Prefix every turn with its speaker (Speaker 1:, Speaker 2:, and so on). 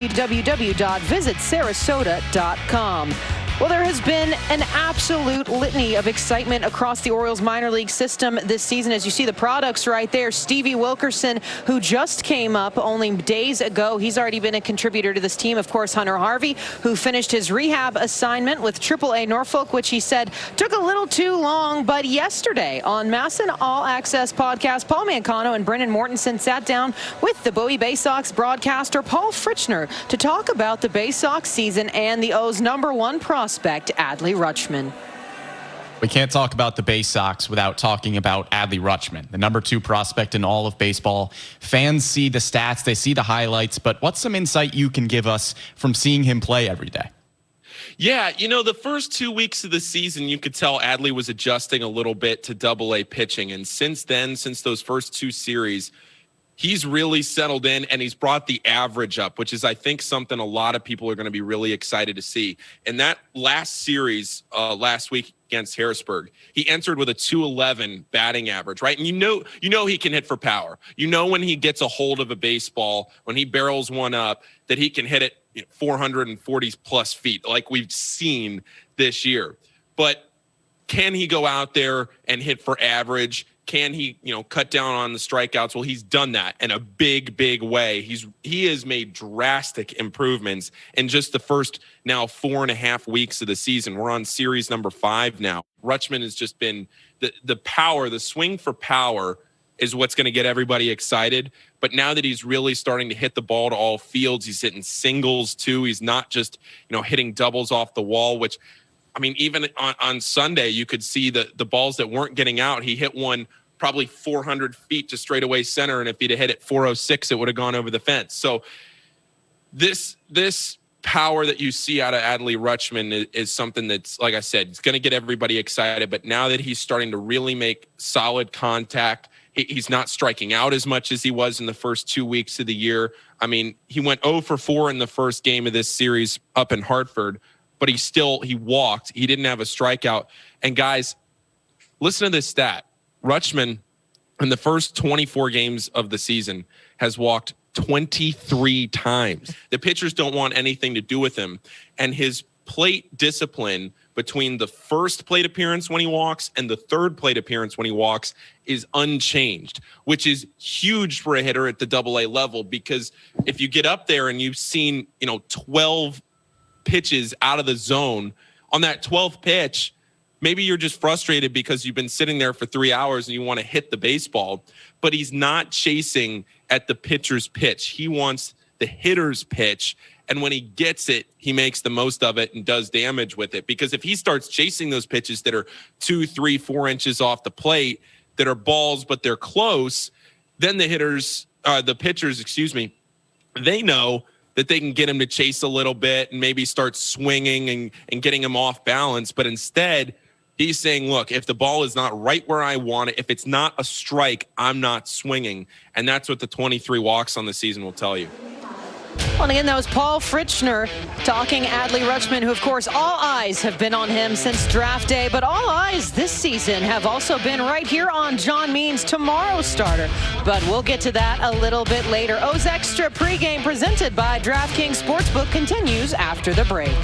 Speaker 1: www.visitsarasota.com. Well, there has been an absolute litany of excitement across the Orioles minor league system this season. As you see the products right there, Stevie Wilkerson, who just came up only days ago. He's already been a contributor to this team. Of course, Hunter Harvey, who finished his rehab assignment with AAA Norfolk, which he said took a little too long. But yesterday on MASN All Access podcast, Paul Mancano and Brendan Mortensen sat down with the Bowie Bay Sox broadcaster Paul Fritschner to talk about the Bay Sox season and the O's #1 prospect, Adley Rutschman.
Speaker 2: We can't talk about the Bay Sox without talking about Adley Rutschman, the #2 prospect in all of baseball. Fans see the stats, they see the highlights, but what's some insight you can give us from seeing him play every day?
Speaker 3: Yeah, the first 2 weeks of the season, you could tell Adley was adjusting a little bit to AA pitching. And since then, since those first 2 series, he's really settled in and he's brought the average up, which is, I think, something a lot of people are going to be really excited to see. In that last series last week against Harrisburg, he entered with a .211 batting average, right? And you know he can hit for power. When he gets a hold of a baseball, when he barrels one up, that he can hit it 440 plus feet like we've seen this year. But can he go out there and hit for average? Can he, cut down on the strikeouts? Well, he's done that in a big, big way. He has made drastic improvements in just the first now 4.5 weeks of the season. We're on series number 5 now. Rutschman has just been the power, the swing for power is what's going to get everybody excited. But now that he's really starting to hit the ball to all fields, he's hitting singles too. He's not just, hitting doubles off the wall, which, even on Sunday, you could see the balls that weren't getting out. He hit one probably 400 feet to straightaway center, and if he'd have hit it 406, it would have gone over the fence. So this power that you see out of Adley Rutschman is something that's, like I said, it's going to get everybody excited. But now that he's starting to really make solid contact, he's not striking out as much as he was in the first 2 weeks of the year. He went 0 for 4 in the first game of this series up in Hartford, but he walked. He didn't have a strikeout. And guys, listen to this stat. Rutschman, in the first 24 games of the season, has walked 23 times. The pitchers don't want anything to do with him. And his plate discipline between the first plate appearance when he walks and the third plate appearance when he walks is unchanged, which is huge for a hitter at the AA level, because if you get up there and you've seen, 12 pitches out of the zone, on that 12th pitch, maybe you're just frustrated because you've been sitting there for 3 hours and you want to hit the baseball, but he's not chasing at the pitcher's pitch. He wants the hitter's pitch. And when he gets it, he makes the most of it and does damage with it. Because if he starts chasing those pitches that are 2, 3, 4 inches off the plate, that are balls, but they're close, then the pitchers, they know that they can get him to chase a little bit and maybe start swinging and getting him off balance. But instead, he's saying, look, if the ball is not right where I want it, if it's not a strike, I'm not swinging. And that's what the 23 walks on the season will tell you.
Speaker 1: Well, and again, that was Paul Fritschner talking Adley Rutschman, who, of course, all eyes have been on him since draft day. But all eyes this season have also been right here on John Means' tomorrow starter. But we'll get to that a little bit later. O's Extra pregame presented by DraftKings Sportsbook continues after the break.